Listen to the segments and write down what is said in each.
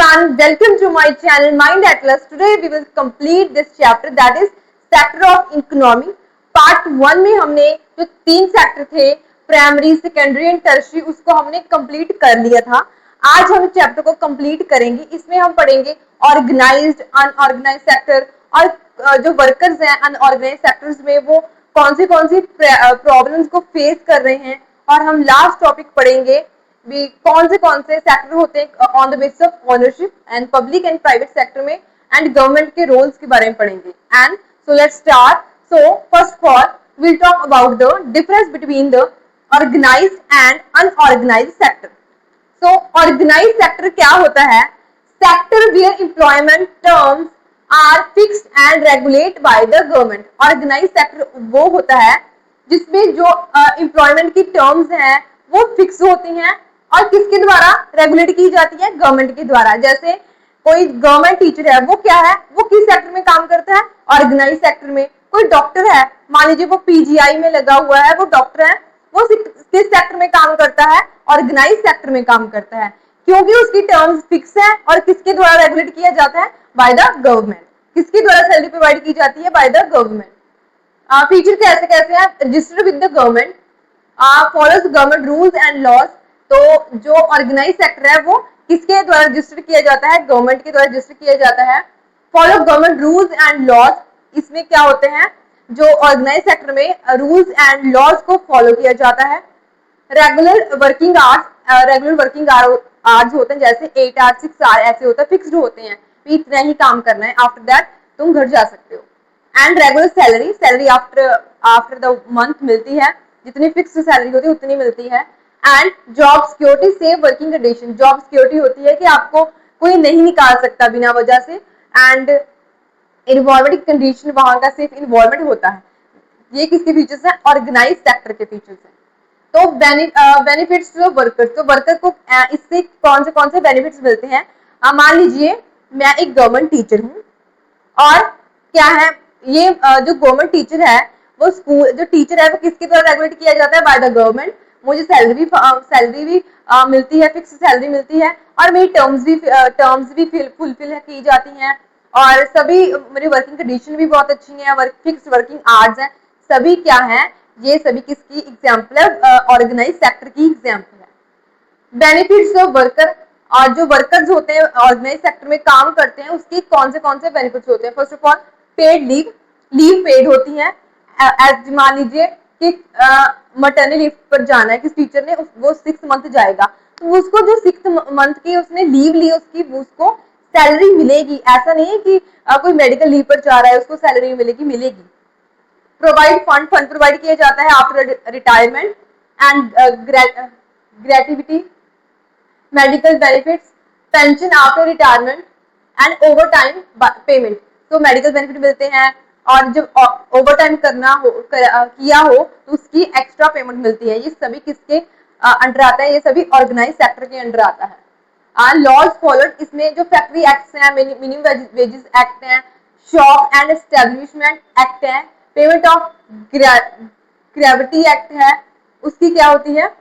everyone, welcome to my channel Mind Atlas. Today we will complete this chapter that is sector of economy. Part 1 में हमने जो 3 sector थे primary, secondary and tertiary उसको हमने complete कर लिया था। आज हम चैप्टर को कंप्लीट करेंगे। इसमें हम पढ़ेंगे ऑर्गेनाइज्ड, अनऑर्गेनाइज्ड सेक्टर और जो वर्कर्स हैं अनऑर्गेनाइज्ड सेक्टर्स में वो कौन सी प्रॉब्लम्स को फेस कर रहे हैं। और हम लास्ट टॉपिक पढ़ेंगे भी कौन से सेक्टर होते हैं on the basis of ownership and public and private sector में एंड गवर्नमेंट के रोल्स के बारे में पढ़ेंगे। And so let's start. So first of all we'll talk about the difference between the organized and unorganized sector. So organized sector क्या होता है? Sector where employment terms are fixed and regulated by the government. Organized sector वो होता है जिसमें जो employment की terms हैं वो फिक्स होती हैं और किसके द्वारा रेगुलेट की जाती है? गवर्नमेंट के द्वारा। जैसे कोई गवर्नमेंट टीचर है वो क्या है, वो किस सेक्टर में काम करता है? ऑर्गेनाइज सेक्टर में। कोई डॉक्टर है, मान लीजिए वो पीजीआई में लगा हुआ है, वो डॉक्टर है, वो किस सेक्टर में काम करता है? ऑर्गेनाइज सेक्टर में काम करता है, क्योंकि उसकी टर्म्स फिक्स है और किसके द्वारा रेगुलेट किया जाता है? By the government. किसके द्वारा सैलरी प्रोवाइड की जाती है? By the government. फीचर कैसे कैसे हैं? Registered with the government, follows government rules and laws. तो जो ऑर्गेनाइज सेक्टर है वो किसके द्वारा रजिस्टर किया जाता है? गवर्नमेंट के द्वारा रजिस्टर किया जाता है। Follow government rules and laws, इसमें क्या होते हैं? जो ऑर्गेनाइज सेक्टर में रूल्स एंड लॉज को फॉलो किया जाता है। रेगुलर वर्किंग आवर्स होते हैं, जैसे 8 आवर्स 6 आवर्स ऐसे होता है, फिक्स्ड होते हैं, इतना ही काम करना है, आफ्टर दैट तुम घर जा सकते हो। And regular salary after the month मिलती है, जितनी फिक्स्ड सैलरी होती है उतनी मिलती है। And job security, safe working condition, job security होती है कि आपको कोई नहीं निकाल सकता बिना वजह से। एंड इन्वॉल्वमेंट कंडीशन, वहां का सेफ इन्वॉल्वमेंट होता है। ये किसके फीचर्स हैं? ऑर्गेनाइज सेक्टर के फीचर्स हैं। तो बेनिफिट्स टू वर्कर्स, तो वर्कर को इससे कौन से बेनिफिट्स मिलते हैं? मान लीजिए मैं एक गवर्नमेंट टीचर हूँ और क्या है ये जो गवर्नमेंट टीचर है वो स्कूल जो टीचर है वो किसके द्वारा रेगुलेट किया जाता है? By the government. मुझे सैलरी भी मिलती है, फिक्स सैलरी मिलती है और मेरी टर्म्स भी फुलफिल की जाती हैं और सभी मेरी वर्किंग कंडीशन भी बहुत अच्छी है, फिक्स वर्किंग आवर्स हैं। सभी क्या है? ये सभी किसकी एग्जाम्पल है? ऑर्गेनाइज सेक्टर की एग्जाम्पल है। बेनिफिट्स ऑफ वर्कर, और जो वर्कर्स होते हैं ऑर्गेनाइज सेक्टर में काम करते हैं उसकी कौन से बेनिफिट्स होते हैं? First of all paid leave paid होती है। मान लीजिए कि मटर्निटी लीव पर जाना है किस टीचर ने, वो 6 मंथ जाएगा, तो उसको जो 6 मंथ की उसने लीव ली उसकी उसको सैलरी मिलेगी। ऐसा नहीं है कि कोई मेडिकल लीव पर जा रहा है उसको सैलरी मिलेगी। प्रोवाइड फंड प्रोवाइड किया जाता है after retirement and gratuity, medical benefits, pension after retirement and overtime payment. तो मेडिकल बेनिफिट मिलते हैं और जब ओवर टाइम किया हो तो उसकी एक्स्ट्रा पेमेंट मिलती है। ये सभी किसके अंडर आता है? ये सभी ऑर्गेनाइज सेक्टर के अंडर आता है। लॉज फॉलोड, इसमें जो फैक्ट्री एक्ट है, मिनिमम वेजेस एक्ट है, शॉप एंड एस्टेब्लिशमेंट एक्ट है, पेमेंट ऑफ ग्रेविटी एक्ट है, उसकी क्या होती है?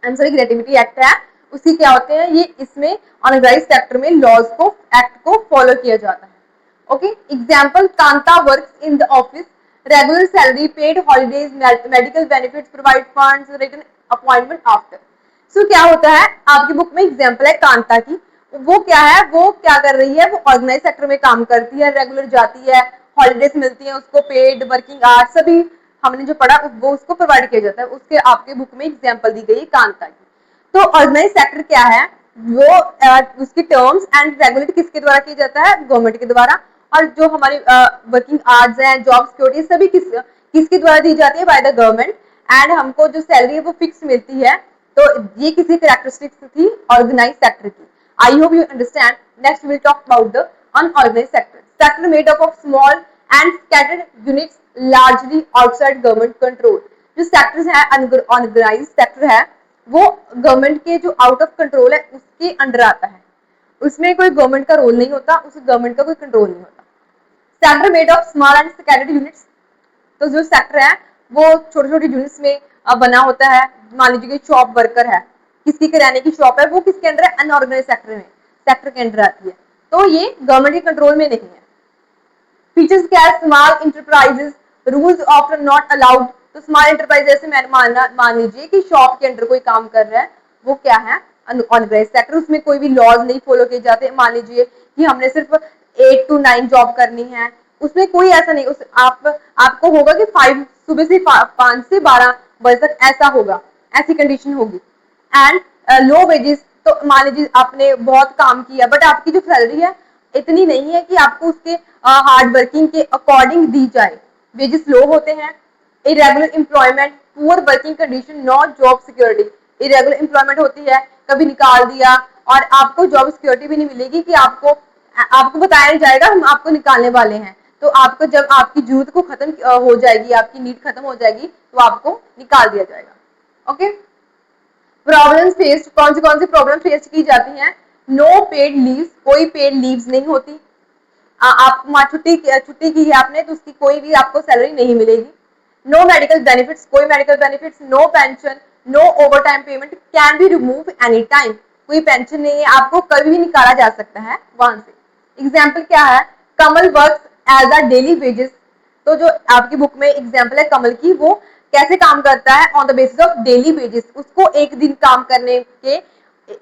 ग्रेटिविटी एक्ट है, उसकी क्या होते हैं? ये इसमें ऑर्गेनाइज सेक्टर में लॉज को एक्ट को फॉलो किया जाता है। Okay, example Kanta works in the office, regular salary, paid holidays, medical benefits, provide funds, written appointment after. So क्या होता है? आपकी बुक में एग्जांपल है कांता की। वो क्या है? वो क्या कर रही है? वो ऑर्गेनाइज सेक्टर में काम करती है, रेगुलर जाती है, हॉलीडेज मिलती है उसको, पेड वर्किंग आवर्स सभी हमने जो पढ़ा वो उसको प्रोवाइड किया जाता है। उसके आपके बुक में एग्जांपल दी गई है कांता की। तो ऑर्गेनाइज सेक्टर क्या है? वो उसकी टर्म्स एंड रेगुलेट किसके द्वारा किया जाता है? गवर्नमेंट के द्वारा। और जो हमारी वर्किंग आवर्स हैं, जॉब सिक्योरिटी, सभी किसके द्वारा दी जाती है? By the government. एंड हमको जो सैलरी है वो फिक्स मिलती है। तो ये किसी कैरेक्टरिस्टिक्स थी ऑर्गेनाइज सेक्टर की। I hope you understand. Next will talk about the unorganise sector. Sector made up of small and scattered units largely outside government control. जो सेक्टर्स है अनऑर्गेनाइज सेक्टर है वो गवर्नमेंट के जो आउट ऑफ कंट्रोल है उसके under आता है। उसमें कोई गवर्नमेंट का रोल नहीं होता, उस गवर्नमेंट का कोई कंट्रोल नहीं होता। Sector made of small and scattered units, तो जो सेक्टर है वो छोटे छोटे यूनिट्स में बना होता है। मान लीजिए कि शॉप वर्कर है, किसकी किराने की शॉप है, वो किसके अंदर है? अनऑर्गेनाइज सेक्टर में। सेक्टर के अंडर आती है, तो ये गवर्नमेंट के कंट्रोल में नहीं है। फीचर्स क्या है, small enterprises, rules of not allowed. तो स्मॉल इंटरप्राइज जैसे मैंने मान लीजिए कि शॉप के अंडर कोई काम कर रहा है, वो क्या है, अनऑर्गेनाइज सेक्टर, उसमें कोई भी लॉज नहीं फॉलो किए जाते। मान लीजिए कि हमने सिर्फ 8 to 9 जॉब करनी है, उसमें कोई ऐसा नहीं, आपको होगा कि 5 सुबह से 5 से 12 बजे तक ऐसा होगा, ऐसी कंडीशन होगी। एंड लो वेजेस, तो मान लीजिए आपने बहुत काम किया बट आपकी जो सैलरी है इतनी नहीं है कि आपको उसके हार्ड वर्किंग के अकॉर्डिंग दी जाए, वेजेस लो होते हैं। Irregular employment, poor working condition, not job security. Irregular employment होती है, कभी निकाल दिया और आपको जॉब सिक्योरिटी भी नहीं मिलेगी कि आपको बताया नहीं जाएगा हम आपको निकालने वाले हैं, तो आपको जब आपकी जरूरत को खत्म हो जाएगी, आपकी नीड खत्म हो जाएगी, तो आपको निकाल दिया जाएगा। ओके, प्रॉब्लम्स फेस्ड, कौन सी प्रॉब्लम फेस की जाती हैं, नो पेड लीव्स, कोई पेड लीव्स नहीं होती। आप छुट्टी की है आपने तो उसकी कोई भी आपको सैलरी नहीं मिलेगी। नो मेडिकल बेनिफिट्स, कोई medical benefits, no pension, no overtime payment, can be remove any time, कोई पेंशन नहीं है, आपको कभी भी निकाला जा सकता है वहां से। एग्जाम्पल क्या है, Kamal works as a daily wages, तो जो आपकी बुक में एग्जाम्पल है कमल की, वो कैसे काम करता है, on the basis of daily wages, उसको एक दिन काम करने के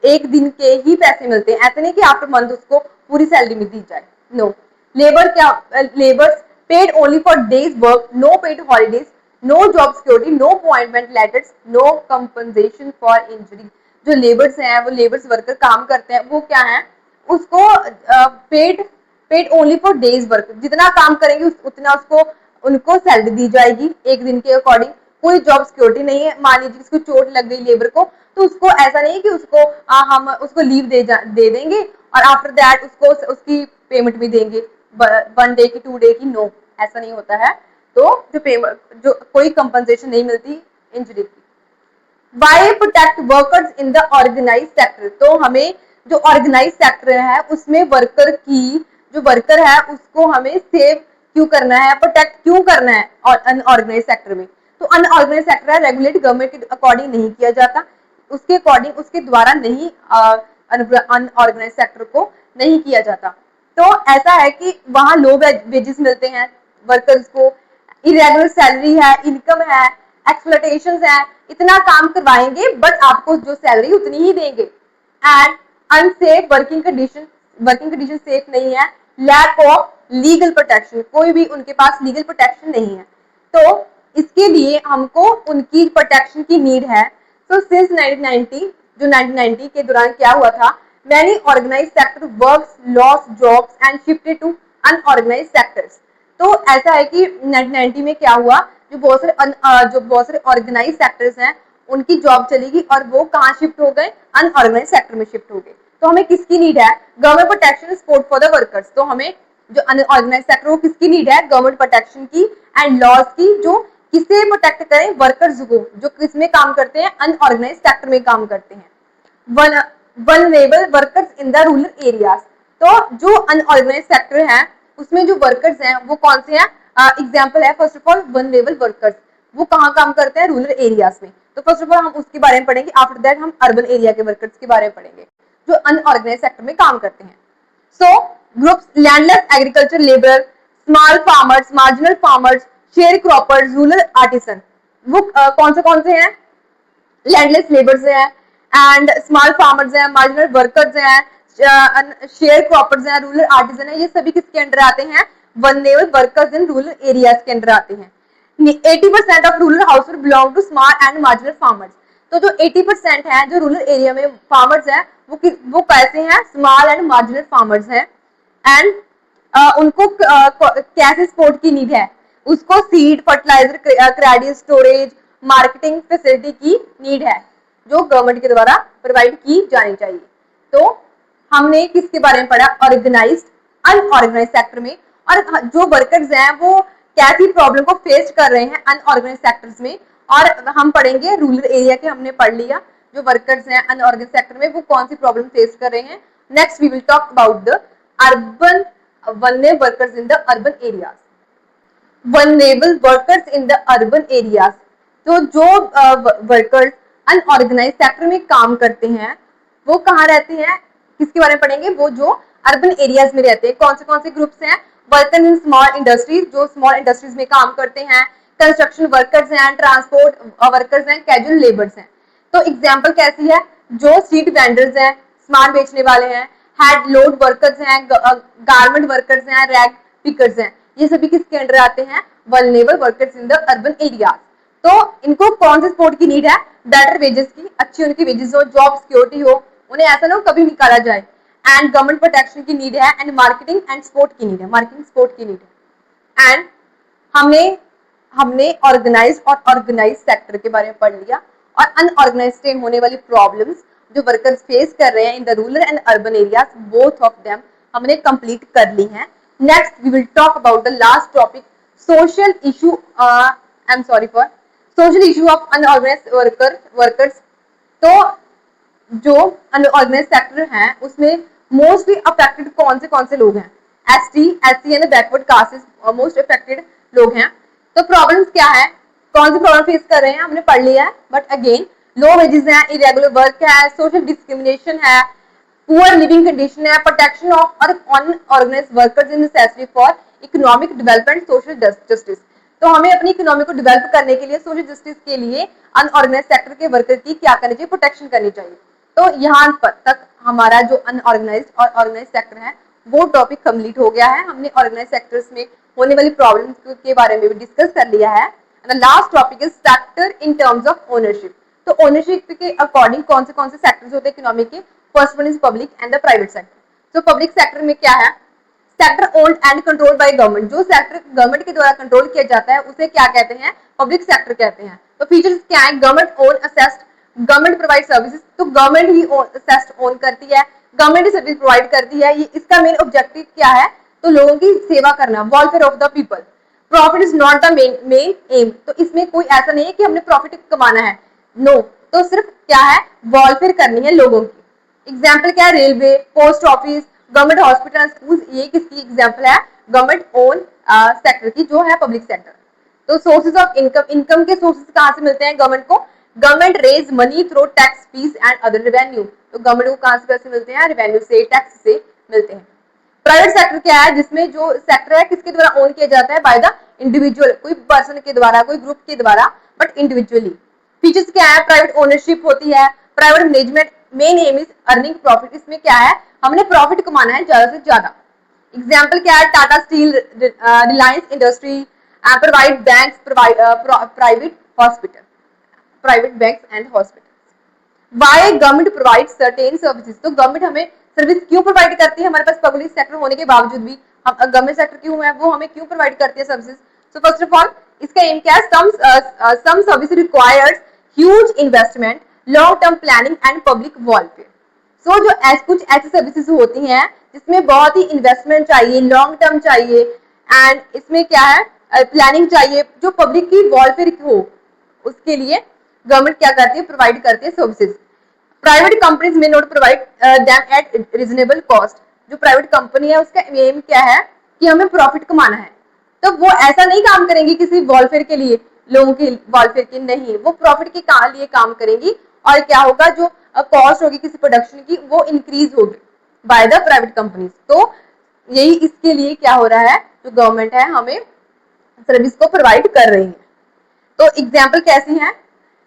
एक दिन के ही पैसे मिलते हैं, ऐसे नहीं कि आफ्टर मंथ उसको पूरी सैलरी में दी जाए। नो लेबर, क्या labours paid only for days work, no paid holidays, no job security, no appointment letters, no compensation for injury. जो लेबर्स हैं, वो लेबर्स वर्कर काम करते हैं, वो क्या है, उसको paid only for days work, जितना काम करेंगे उतना उसको उनको सैलरी दी जाएगी एक दिन के अकॉर्डिंग। कोई जॉब सिक्योरिटी नहीं है, मान लीजिए उसको चोट लग गई लेबर को, तो उसको ऐसा नहीं कि उसको हम उसको लीव दे देंगे और आफ्टर दैट उसको उसकी पेमेंट भी देंगे 1 डे की 2 डे की, नो, ऐसा नहीं होता है। तो जो पेमेंट, जो कोई कंपनसेशन नहीं मिलती इंजरी की। Why protect workers in the organise sector, तो हमें जो ऑर्गेनाइज सेक्टर है उसमें वर्कर की, जो वर्कर है उसको हमें सेव क्यों करना है, प्रोटेक्ट क्यों करना है, और अनऑर्गेनाइज सेक्टर में, तो अनऑर्गेनाइज सेक्टर है, रेगुलेट गवर्नमेंट के अकॉर्डिंग नहीं किया जाता, उसके अकॉर्डिंग उसके द्वारा नहीं, अनऑर्गेनाइज सेक्टर को नहीं किया जाता। तो ऐसा है कि वहां लो वेजेस मिलते हैं वर्कर्स को, इरेगुलर सैलरी है, इनकम है, एक्सप्लोटेशन है, इतना काम करवाएंगे बट आपको जो सैलरी उतनी ही देंगे। And unsafe working condition safe नहीं है, लैक ऑफ लीगल प्रोटेक्शन, कोई भी उनके पास लीगल प्रोटेक्शन नहीं है, तो इसके लिए हमको उनकी प्रोटेक्शन की नीड है। तो सिंस 1990, जो 1990 के दौरान क्या हुआ था, many organise sector works lost jobs and shifted to unorganise sectors. तो ऐसा है कि 1990 में क्या हुआ, जो बहुत सारे ऑर्गेनाइज सेक्टर्स हैं उनकी जॉब चलेगी और वो कहाँ शिफ्ट हो गए, अनऑर्गेनाइज सेक्टर में शिफ्ट हो गए। तो हमें किसकी नीड है, government protection support for the workers, तो हमें जो अनऑर्गेनाइज सेक्टर वो किसकी नीड है, गवर्नमेंट प्रोटेक्शन की एंड लॉज की, जो किसे प्रोटेक्ट करें, वर्कर्स को, जो किसमें काम करते हैं, अनऑर्गेनाइज सेक्टर में काम करते हैं। Vulnerable workers in the rural areas, तो जो अनऑर्गेनाइज सेक्टर है उसमें जो वर्कर्स हैं वो कौन से हैं, एग्जाम्पल है first of all vulnerable workers, वो कहाँ काम करते हैं, रूरल एरियाज में। तो फर्स्ट ऑफ ऑल हम उसके बारे में पढ़ेंगे, आफ्टर दैट हम अर्बन एरिया के वर्कर्स के बारे में पढ़ेंगे जो अनऑर्गेनाइज सेक्टर में काम करते हैं। So groups, landless agriculture labour, small farmers, marginal farmers, share croppers, rural artisan, वो कौन से हैं, लैंडलेस लेबर्स हैं एंड स्मॉल फार्मर्स हैं, मार्जिनल वर्कर्स हैं, शेयर क्रॉपर्स हैं, रूरल आर्टिजन है, ये सभी किसके अंडर आते हैं, vulnerable workers in rural areas के अंडर आते हैं। 80% of rural household belong to small and marginal farmers, तो जो 80% है जो रूरल एरिया में फार्मर्स हैं वो कैसे हैं, स्मॉल एंड मार्जिनल फार्मर्स हैं। एंड उनको कैसे सपोर्ट की नीड है, उसको seed, fertiliser, credit, storage, marketing facility की नीड है जो गवर्नमेंट के द्वारा प्रोवाइड की जानी चाहिए। तो हमने किसके बारे में पढ़ा, ऑर्गेनाइज्ड, अनऑर्गेनाइज सेक्टर में, और जो वर्कर्स हैं वो कैसी प्रॉब्लम को फेस कर रहे हैं अनऑर्गेनाइज सेक्टर्स में, और हम पढ़ेंगे रूरल एरिया के, हमने पढ़ लिया जो वर्कर्स हैं अनऑर्गेनाइज सेक्टर में वो कौन सी प्रॉब्लम फेस कर रहे हैं। Next we will talk about the urban vulnerable workers in the urban areas. Vulnerable workers in the urban areas, तो जो वर्कर्स अनऑर्गेनाइज सेक्टर में काम करते हैं वो कहाँ रहते हैं, किसके बारे में पढ़ेंगे, वो जो अर्बन एरियाज में रहते हैं। कौन से ग्रुप्स हैं, वर्कर्स इन स्मॉल इंडस्ट्रीज, जो स्मॉल इंडस्ट्रीज में काम करते हैं, कंस्ट्रक्शन वर्कर्स हैं, ट्रांसपोर्ट वर्कर्स हैं, कैजुअल लेबर्स हैं। तो एग्जाम्पल कैसी है, जो स्ट्रीट वेंडर्स हैं, सामान बेचने वाले हैं, हैंड लोड वर्कर्स हैं, गारमेंट वर्कर्स हैं, रैग पिकर्स हैं, ये सभी किसके अंडर आते हैं, vulnerable workers in the urban areas. तो इनको कौन से सपोर्ट की नीड है, बेटर वेजेस की, अच्छी उनकी वेजेस हो, जॉब सिक्योरिटी हो, उन्हें ऐसा ना हो कभी निकाला जाए, एंड गवर्नमेंट प्रोटेक्शन की नीड है, एंड मार्केटिंग एंड सपोर्ट की नीड है, मार्केटिंग सपोर्ट की नीड है। एंड हमने हमने ऑर्गेनाइज और ऑर्गेनाइज सेक्टर के बारे में पढ़ लिया, और अनऑर्गेनाइज से होने वाली प्रॉब्लम्स जो वर्कर्स फेस कर रहे हैं in the rural and urban areas, both of them हमने कंप्लीट कर ली हैं। Next we will talk about the last topic, social issue, I am sorry for social issue of unorganise workers. तो जो unorganised sector है उसमें mostly affected कौन से लोग हैं, ST and backward castes most affected लोग हैं। तो प्रॉब्लम्स क्या है, कौन सी प्रॉब्लम फेस कर रहे हैं, हमने पढ़ लिया है, बट अगेन लो वेजेस है, इरेगुलर वर्क है, सोशल डिस्क्रिमिनेशन है, पुअर लिविंग कंडीशन है, protection of our unorganise workers in necessary for economic development, social justice. तो हमें अपनी इकोनॉमी को डेवलप करने के लिए, सोशल जस्टिस के लिए अनऑर्गेनाइज सेक्टर के वर्कर की क्या करनी चाहिए, प्रोटेक्शन करनी चाहिए। तो यहाँ तक हमारा जो अनऑर्गेनाइज और ऑर्गेनाइज सेक्टर है वो टॉपिक कंप्लीट हो गया है। हमने ऑर्गेनाइज सेक्टर्स में होने वाली प्रॉब्लम्स के बारे में भी डिस्कस कर लिया है। And last topic is sector in terms of ownership. तो ओनरशिप के अकॉर्डिंग कौन से सेक्टर्स होते हैं इकोनॉमी के, first one is public and the private sector. तो पब्लिक सेक्टर में क्या है, sector owned and control by government, जो सेक्टर गवर्नमेंट के द्वारा कंट्रोल किया जाता है उसे क्या कहते हैं, पब्लिक सेक्टर कहते हैं। तो फीचर्स क्या है, government own assessed, government provide services, तो गवर्नमेंट ही असेस्ड ओन करती है, गवर्नमेंट ही सर्विस प्रोवाइड करती है। ये इसका मेन ऑब्जेक्टिव क्या है, तो लोगों की सेवा करना, welfare of the people. Profit is not the main M, तो इसमें कोई ऐसा नहीं है कि हमने प्रॉफिट कमाना है, नो तो सिर्फ क्या है, वेलफेयर करनी है लोगों की। एग्जाम्पल क्या है, railway, post office, government hospital, school, ये किसकी एग्जाम्पल है, गवर्नमेंट ओन सेक्टर की, जो है पब्लिक सेक्टर। तो सोर्सेज ऑफ इनकम के सोर्सेज कहाँ से मिलते हैं गवर्नमेंट को, government raise money through tax, fees and other revenue. तो गवर्नमेंट को कहाँ से पैसे मिलते हैं, रेवेन्यू से, टैक्स से मिलते हैं। प्राइवेट सेक्टर क्या है, जिसमें जो सेक्टर है किसके द्वारा ओन किया जाता है, बाय द इंडिविजुअल, कोई पर्सन के द्वारा, कोई ग्रुप के द्वारा, बट इंडिविजुअली। फीचर्स क्या है, प्राइवेट ओनरशिप होती है, private management, main M is earning profit, इसमें क्या है, हमने प्रॉफिट कमाना है ज्यादा से ज्यादा। एग्जाम्पल क्या है, Tata steel, Reliance industry, provide banks, private hospital, private banks and hospital. Why government provide certain services, तो गवर्नमेंट हमें सर्विस क्यों प्रोवाइड करती है, हमारे पास पब्लिक सेक्टर होने के बावजूद भी हम गवर्नमेंट सेक्टर क्यों है, वो हमें क्यों प्रोवाइड करती है services. So first of all इसका एम क्या है, some service requires huge investment, long term planning and public welfare. So जो कुछ ऐसी सर्विसेज होती हैं जिसमें बहुत ही इन्वेस्टमेंट चाहिए, लॉन्ग टर्म चाहिए, एंड इसमें क्या है, प्लानिंग चाहिए, जो पब्लिक की वेलफेयर हो, उसके लिए गवर्नमेंट क्या करती है, प्रोवाइड करती है सर्विसेज। प्राइवेट कंपनीज में not provide them at reasonable cost, जो प्राइवेट कंपनी है उसका एम क्या है कि हमें प्रॉफिट कमाना है, तो वो ऐसा नहीं काम करेंगी किसी वेलफेयर के लिए, लोगों के वेलफेयर के नहीं, वो प्रॉफिट के लिए काम करेंगी, और क्या होगा, जो कॉस्ट होगी किसी प्रोडक्शन की वो इंक्रीज होगी बाय द प्राइवेट कंपनीज। तो यही इसके लिए क्या हो रहा है, जो गवर्नमेंट है हमें सर्विस को प्रोवाइड कर रही है। तो एग्जाम्पल कैसी है,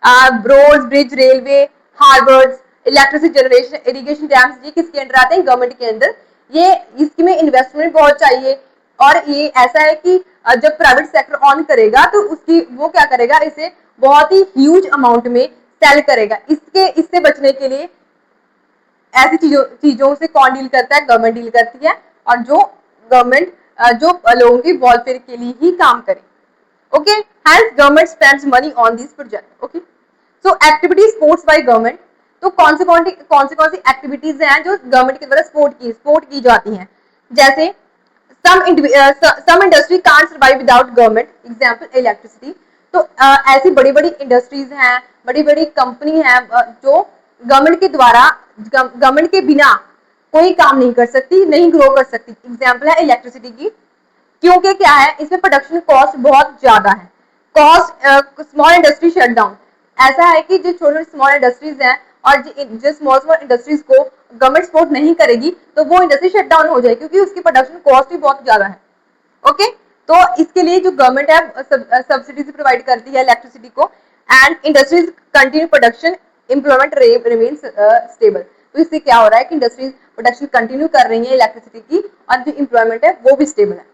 road, bridge, railway, harbours, electricity generation, irrigation dams, ये किसके अंडर आते हैं, गवर्नमेंट के अंदर। ये इसमें इन्वेस्टमेंट बहुत चाहिए, और ये ऐसा है कि जब प्राइवेट सेक्टर ऑन करेगा तो उसकी वो क्या करेगा, इसे बहुत ही ह्यूज अमाउंट में सेल करेगा। इससे बचने के लिए ऐसी चीजों से कौन डील करता है, गवर्नमेंट डील करती है, और जो गवर्नमेंट जो लोगों की वेलफेयर के लिए ही काम करे। Okay, hence government spends money on this project. Okay, so activities sports by government, तो कौन सी एक्टिविटीज हैं जो गवर्नमेंट के द्वारा सपोर्ट की जाती हैं, जैसे some industry can't survive without government, example electricity. तो ऐसी बड़ी बड़ी इंडस्ट्रीज हैं, बड़ी बड़ी कंपनी हैं जो गवर्नमेंट के द्वारा, गवर्नमेंट के बिना कोई काम नहीं कर सकती, नहीं ग्रो कर सकती। एग्जाम्पल है इलेक्ट्रिसिटी की, क्योंकि क्या है, इसमें प्रोडक्शन कॉस्ट बहुत ज्यादा है, cost, small industry shut down. ऐसा है कि जो छोटे स्मॉल इंडस्ट्रीज हैं और जो स्मॉल स्मॉल इंडस्ट्रीज को गवर्नमेंट सपोर्ट नहीं करेगी तो वो इंडस्ट्री शट डाउन हो जाएगी, क्योंकि उसकी प्रोडक्शन कॉस्ट भी बहुत ज्यादा है। ओके, तो इसके लिए जो गवर्नमेंट है सब्सिडीज प्रोवाइड करती है इलेक्ट्रिसिटी को, and industries continue production, employment remains stable. तो इससे क्या हो रहा है कि इंडस्ट्रीज प्रोडक्शन कंटिन्यू कर रही है इलेक्ट्रिसिटी की, और जो एम्प्लॉयमेंट है वो भी स्टेबल है।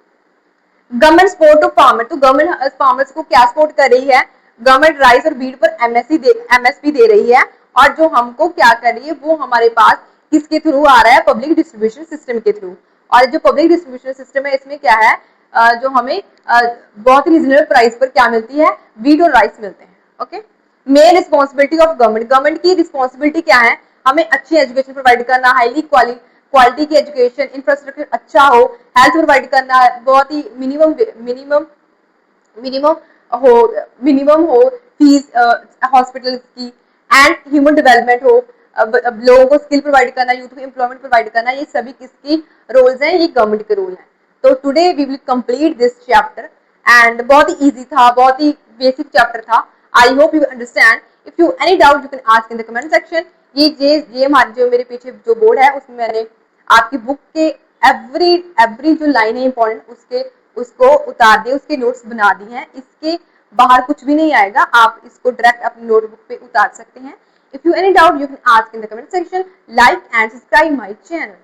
गवर्नमेंट सपोर्ट टू फार्मर, तो गवर्नमेंट फार्मर्स को क्या सपोर्ट कर रही है? गवर्नमेंट राइस और व्हीट पर एमएसपी दे रही है, और जो हमको क्या कर रही है वो हमारे पास किसके थ्रू आ रहा है? पब्लिक डिस्ट्रीब्यूशन सिस्टम के थ्रू। और जो पब्लिक डिस्ट्रीब्यूशन सिस्टम है इसमें क्या है, जो हमें बहुत रीजनेबल प्राइस पर क्या मिलती है? व्हीट और राइस मिलते हैं। Okay, main responsibility of government, government की रिस्पॉन्सिबिलिटी क्या है? हमें अच्छी एजुकेशन प्रोवाइड करना, हाईली क्वालिटी की एजुकेशन, इंफ्रास्ट्रक्चर अच्छा हो, हेल्थ प्रोवाइड करना, बहुत ही मिनिमम मिनिमम मिनिमम हो मिनिमम हो फीस हॉस्पिटल की, एंड ह्यूमन डेवलपमेंट हो, अब लोगों को स्किल प्रोवाइड करना, यूथ को एम्प्लॉयमेंट प्रोवाइड करना, ये सभी किसकी रोल्स हैं? ये गवर्नमेंट के रोल हैं। तो today we will complete this chapter, and बहुत ही इजी था, बहुत ही बेसिक चैप्टर था। I hope you understand. If you any doubt you can ask in the comment section. ये हमारे जो मेरे पीछे जो बोर्ड है उसमें मैंने आपकी बुक के एवरी एवरी जो लाइन है इंपॉर्टेंट उसको उतार दिए, उसके नोट्स बना दिए हैं। इसके बाहर कुछ भी नहीं आएगा, आप इसको डायरेक्ट अपनी नोटबुक पे उतार सकते हैं। If you any doubt you can ask in the comment section. Like and subscribe my channel.